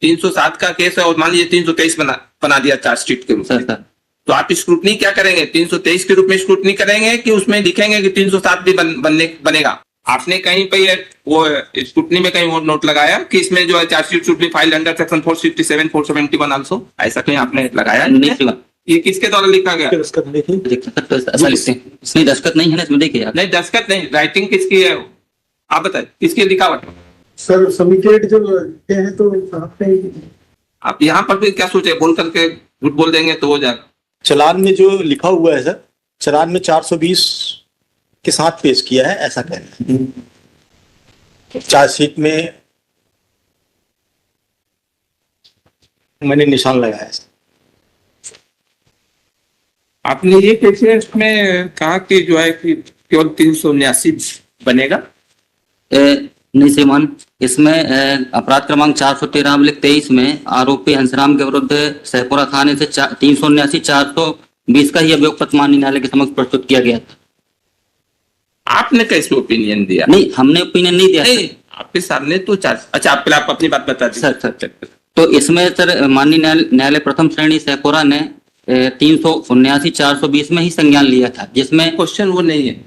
307 का केस है और मान लीजिए 323 बना दिया चार्जशीट के रूप में, तो आप स्क्रूटनी क्या करेंगे? 323 के रूप में स्क्रूटनी करेंगे कि उसमें लिखेंगे कि 307 भी बनेगा? आपने कहीं पे वो स्क्रूटनी में कहीं वो नोट लगाया कि इसमें जो है chargesheet should be filed under section 467 471 also, ऐसा कहीं आपने लगाया? नहीं, ये किसके द्वारा लिखा गया? दस्तखत इसमें दस्तखत नहीं है ना, इसमें देखिए आप। नहीं, दस्तखत नहीं, राइटिंग किसकी है आप बताए, किसकी लिखावट? सर सबमिटेड जो हैं तो आपने, आप यहाँ पर भी क्या सोचे, बोल करके झूठ बोल देंगे तो हो जाएगा? चलान में जो लिखा हुआ है सर, चलान में 420 के साथ पेश किया है, ऐसा कहना है। चार्जशीट में मैंने निशान लगाया है। आपने ये कैसे इसमें कहा कि जो है कि केवल 379 बनेगा? नहीं श्रीमान, इसमें अपराध क्रमांक 413/23 में आरोपी हंसराम के विरुद्ध सहपुरा थाने से 379/420 का ही अभियोग पत्र माननीय न्यायालय के समक्ष प्रस्तुत किया गया था। आपने कैसे ओपिनियन दिया? नहीं, हमने ओपिनियन नहीं दिया। नहीं, आपके सामने तो अच्छा, आप अपनी बात बता दीजिए। सर, तो इसमें सर माननीय न्यायालय प्रथम श्रेणी सहपुरा ने 379/420 में ही संज्ञान लिया था, जिसमें क्वेश्चन वो नहीं है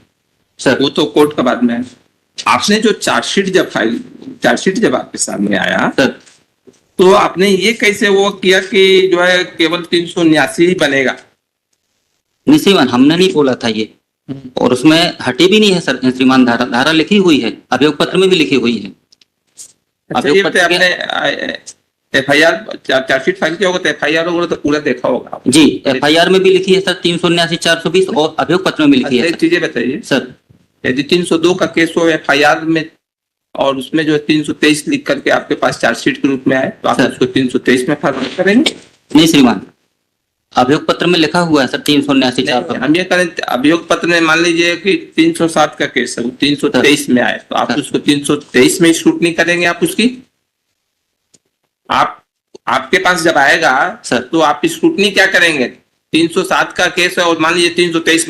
सर, वो तो कोर्ट का बाद में है। आपने जो चार्जशीट जब आपके सामने आया सर, तो आपने ये कैसे वो किया कि जो है केवल 379 ही बनेगा? नहीं श्रीमान, हमने नहीं बोला था ये, और उसमें हटी भी नहीं है सर श्रीमान, धारा लिखी हुई है, अभियोग पत्र में भी लिखी हुई है। अभियोग पत्र आपने FIR चार्जशीट फाइल किया होगा तो FIR होगा तो पूरा देखा होगा जी, FIR में भी लिखी है सर 379/420 और अभियोग पत्र में भी लिखी है। चीजें बताइए सर। यदि 302 का केस हो FIR में और उसमें जो है 323 लिख करके आपके पास चार्जशीट के रूप में आए तो आप उसको 323 में फॉरवर्ड करेंगे? नहीं श्रीमान, अभियोग पत्र में लिखा हुआ है सर 379/420। हम ये करें, अभियोग पत्र में मान लीजिए कि 307 का केस है, वो 323 में आए तो आप उसको 323 में स्क्रूटनी करेंगे आप उसकी? आपके पास जब आएगा सर तो आप स्क्रूटनी क्या करेंगे? 307 का केस है और मान लीजिए 323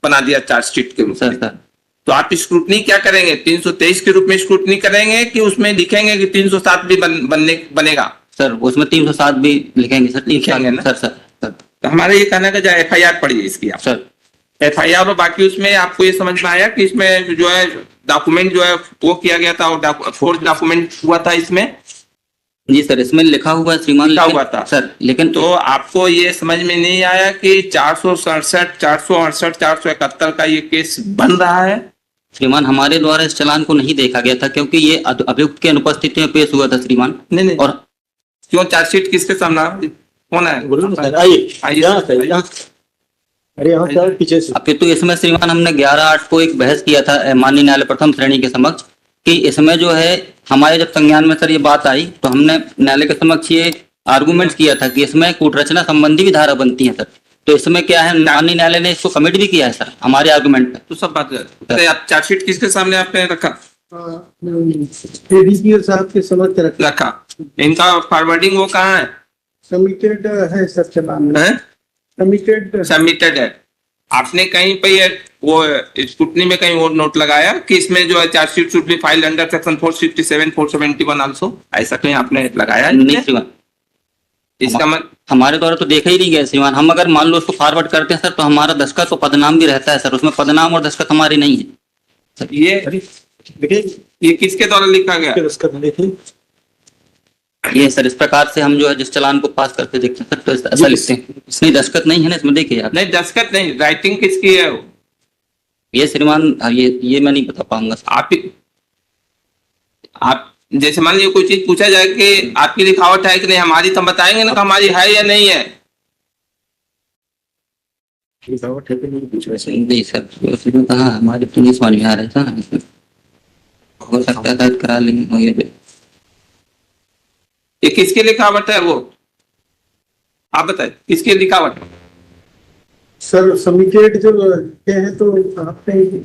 बना दिया चार्जशीट के रूप में, तो आप स्क्रूटनी क्या करेंगे? 323 के रूप में स्क्रूटनी करेंगे कि उसमें लिखेंगे कि 307 भी बनेगा? सर, उसमें 307 भी लिखेंगे सर, लिखेंगे ना सर। तो हमारा ये कहना है कि FIR पढ़िए इसकी आप सर। FIR और बाकी उसमें आपको ये समझ में आया कि इसमें जो है डॉक्यूमेंट जो है वो किया गया था और फोर्ज डॉक्यूमेंट हुआ था इसमें? जी सर, इसमें लिखा हुआ है श्रीमान, लिखा हुआ था सर, लेकिन तो आपको ये समझ में नहीं आया कि 467, 468, 471 का ये केस बन रहा है? श्रीमान, हमारे द्वारा इस चालान को नहीं देखा गया था क्योंकि ये अभियुक्त की अनुपस्थिति में पेश हुआ था श्रीमान। नहीं, और क्यों चार्जशीट किसके सामने कौन है? अरे यहाँ क्या पीछे से? अब तो इसमें श्रीमान हमने 11/8 को एक बहस किया था माननीय न्यायालय प्रथम श्रेणी के समक्ष कि इसमें जो है हमारे जब संज्ञान में सर ये बात आई तो हमने न्यायालय के समक्ष ये आर्गुमेंट किया था कि इसमें कूटरचना संबंधी भी धारा बनती है सर, तो इसमें क्या है माननीय न्यायालय ने इसको कमिट भी किया है सर हमारे आर्गुमेंट पे। तो सब बात है, आप चार्जशीट किसके सामने आपने रखा? ADPO साहब के समक्ष रखा। इनका फॉरवर्डिंग वो कहाँ है? सबमिटेड है सर, चलान में सबमिटेड है। आपने कहीं पे ये वो स्क्रूटनी में कहीं वो नोट लगाया कि इसमें जो है chargesheet should be filed under section 467 471 also, ऐसा कहीं आपने लगाया? नहीं श्रीमान, इसका हमारे द्वारा तो देखा ही नहीं गया श्रीमान। हम अगर मान लो उसको फॉरवर्ड करते हैं सर तो हमारा दस्तखत तो पदनाम भी रहता है सर, उसमें पदनाम और दस्तखत हमारी नहीं है सर। ये किसके द्वारा लिखा गया? ये सर इस प्रकार से हम जो है जिस चालान को पास करते देखते हैं सर तो ऐसा लिखते हैं, इसमें दस्तखत नहीं है ना, इसमें देखिए आप। नहीं, दस्तखत नहीं, राइटिंग किसकी है? ये श्रीमान ये मैं नहीं बता पाऊंगा। आप जैसे मान लीजिए कोई चीज पूछा जाए कि आपकी लिखावट है कि नहीं, हमारी तो बताएंगे ना कि हमारी है या नहीं है। लिखावट है कि नहीं पूछ रहे नहीं सर, उसने कहा हमारी तो नहीं समझ में आ रहा था, हो सकता है करा लेंगे। ये किसकी लिखावट है वो आप बताए, किसकी लिखावट? सर सबमिटेड जो हैं तो आपने,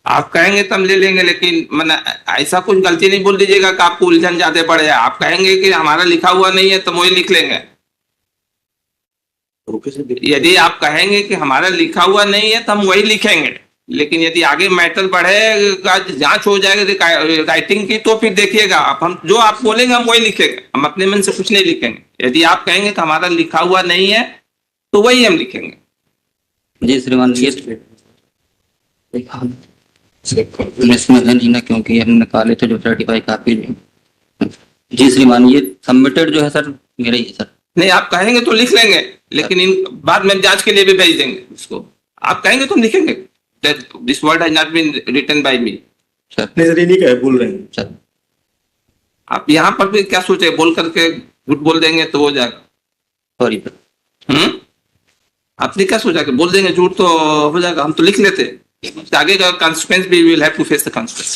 आप कहेंगे तो हम ले लेंगे, लेकिन मन ऐसा कुछ गलती नहीं बोल दीजिएगा कि आपको उलझन ज्यादा पड़ जाए। आप कहेंगे कि हमारा लिखा हुआ नहीं है तो वही लिख लेंगे। यदि आप कहेंगे कि हमारा लिखा हुआ नहीं है तो हम वही लिखेंगे, लेकिन यदि आगे मैटर बढ़ेगा, जांच हो जाएगी राइटिंग की, तो फिर देखिएगा आप, हम जो आप बोलेंगे हम वही लिखेंगे, हम अपने मन से कुछ नहीं लिखेंगे। यदि आप कहेंगे कि हमारा लिखा हुआ नहीं है तो वही हम लिखेंगे। जी श्रीमान, ये इसमें है नहीं ना, क्योंकि हमने निकाले थे जो सर्टिफाई कापी। जी श्रीमान, ये सबमिटेड जो है सर मेरा ही है सर। नहीं, आप कहेंगे तो लिख लेंगे, लेकिन इन बाद में जांच के लिए भी भेज देंगे उसको। आप कहेंगे तो हम लिखेंगे, this word has not been written by me. Sir नजर नहीं कहे बोल रहे हैं सर, आप यहाँ पर भी क्या सोचे, बोल करके झूठ बोल देंगे तो हो जाएगा। Sorry sir. आपने क्या सोचा कि बोल देंगे झूठ तो हो जाएगा, हम तो लिख लेते, आगे का कॉन्सिक्वेंस भी will have to face the consequence.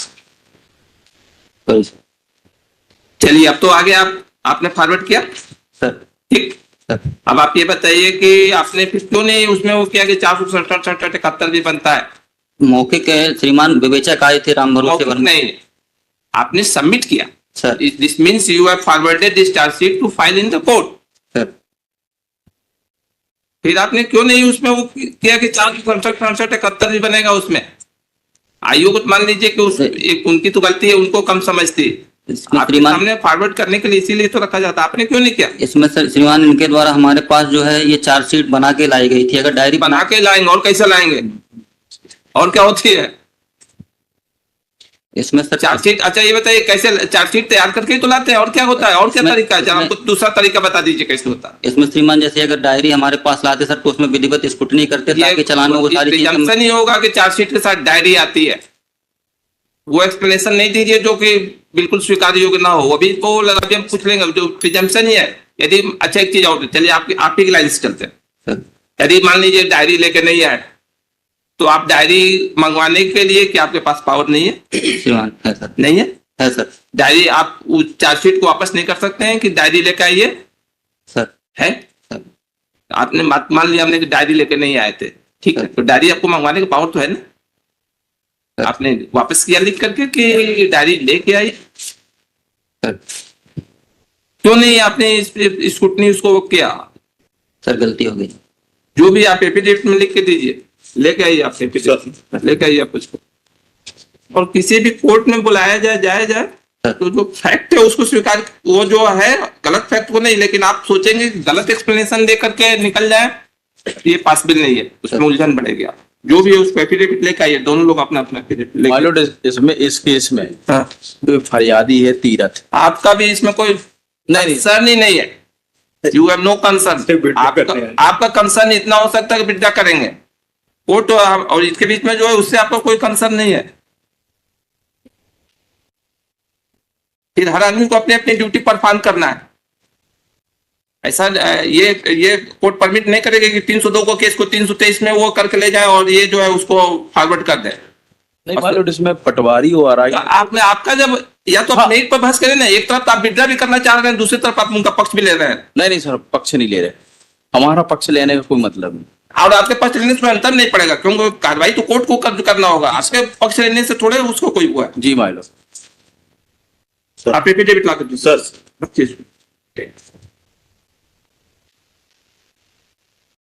Sorry sir. चलिए, अब तो आगे आपने फॉरवर्ड किया सर ठीक। सर अब आप ये बताइए कि आपने फिर क्यों नहीं उसमें वो किया कि 467 भी बनता है। मौके के श्रीमान विवेचक आए थे राम भरोसे मौखिक नहीं, आपने सबमिट किया sir. This means you have forwarded this chargesheet to file in the court. Sir फिर आपने क्यों नहीं उसमें वो किया कि 467 भी बनेगा उसमें। आयोग को मान लीजिए कि उनकी तो गलती है, उनको कम समझती है, इसमें आपके श्रीमान सामने फॉरवर्ड करने के लिए इसीलिए तो रखा जाता, आपने क्यों नहीं किया। इसमें सर श्रीमान इनके द्वारा हमारे पास जो है ये चार्जशीट बना के लाई गई थी। अगर डायरी बना के लाएंगे और कैसे लाएंगे, और क्या होती है इसमें सर चार्जशीट। अच्छा ये बताइए कैसे चार्जशीट तैयार करके तो लाते हैं, और क्या होता है, और क्या तरीका है, हमको दूसरा तरीका बता दीजिए कैसे होता है। इसमें श्रीमान जैसे अगर डायरी हमारे पास लाते सर तो उसमें विधिवत स्क्रूटनी करते ताकि चालान में वो सारी चीजें। नहीं होगा कि चार्जशीट के साथ डायरी आती है, वो एक्सप्लेनेशन नहीं दीजिए जो कि बिल्कुल स्वीकार योग्य ना हो, अभी वो अभी हम पूछ लेंगे जो प्रिजम्पशन ही है। यदि अच्छा एक चीज और, चलिए आप ही की लाइन से चलते हैं। यदि मान लीजिए डायरी लेके नहीं आए तो आप डायरी मंगवाने के लिए क्या आपके पास पावर नहीं है। श्रीमान है सर। नहीं है, है सर। डायरी आप उस चार्जशीट को वापस नहीं कर सकते हैं कि डायरी लेके आइए सर है। सर आपने मान लिया हमने कि डायरी लेके नहीं आए थे, ठीक है, तो डायरी आपको मंगवाने का पावर तो है ना। आपने वापस किया लिख करके कि डायरी लेके आई, सर क्यों नहीं आपने स्क्रूटनी उसको किया। सर गलती हो गई। जो भी आप एफिडेविट में लिख के दीजिए, लेके आइए आप एफिडेविट, लेके आइए आप उसको। और किसी भी कोर्ट में बुलाया जाए तो जो फैक्ट है उसको स्वीकार, वो जो है गलत फैक्ट को नहीं, लेकिन आप सोचेंगे गलत एक्सप्लेनेशन दे करके निकल जाए, ये पॉसिबल नहीं है, उसमें उलझन बढ़ेगी। आप जो भी है उसको एफिडेविट लेके आइए, दोनों लोग अपना अपना एफिडेविट लेके। माइलोड इसमें इस केस में हाँ। तो फरियादी है तीरथ, आपका भी इसमें कोई कंसर्न ही नहीं है, यू हैव नो कंसर्न। आपका कंसर्न इतना हो सकता है कि विड्रॉ करेंगे कोर्ट, और इसके बीच में जो है उससे आपका कोई कंसर्न नहीं है। फिर हर आदमी को अपनी अपनी ड्यूटी परफॉर्म करना है। ऐसा ये कोर्ट परमिट नहीं करेगा कि 302 को केस को 323 में वो करके ले जाए और ये जो है उसको फॉरवर्ड कर दे। नहीं माइलोड इसमें पटवारी हो आ रहा है। आपने आपका जब या तो आप मेरिट पर बहस करें ना, एक तरफ आप विड्रॉ भी करना चाह रहे हैं, दूसरी तरफ आप उनका पक्ष भी ले रहे हैं। नहीं सर, पक्ष नहीं ले रहे, हमारा पक्ष लेने का कोई मतलब नहीं। और आपके पक्ष लेने से अंतर नहीं पड़ेगा, क्योंकि कार्रवाई तो कोर्ट को करना होगा, आपके पक्ष लेने से थोड़े उसको कोई हुआ है। जी माइलोड। आप एफिडेविट ला कर सर।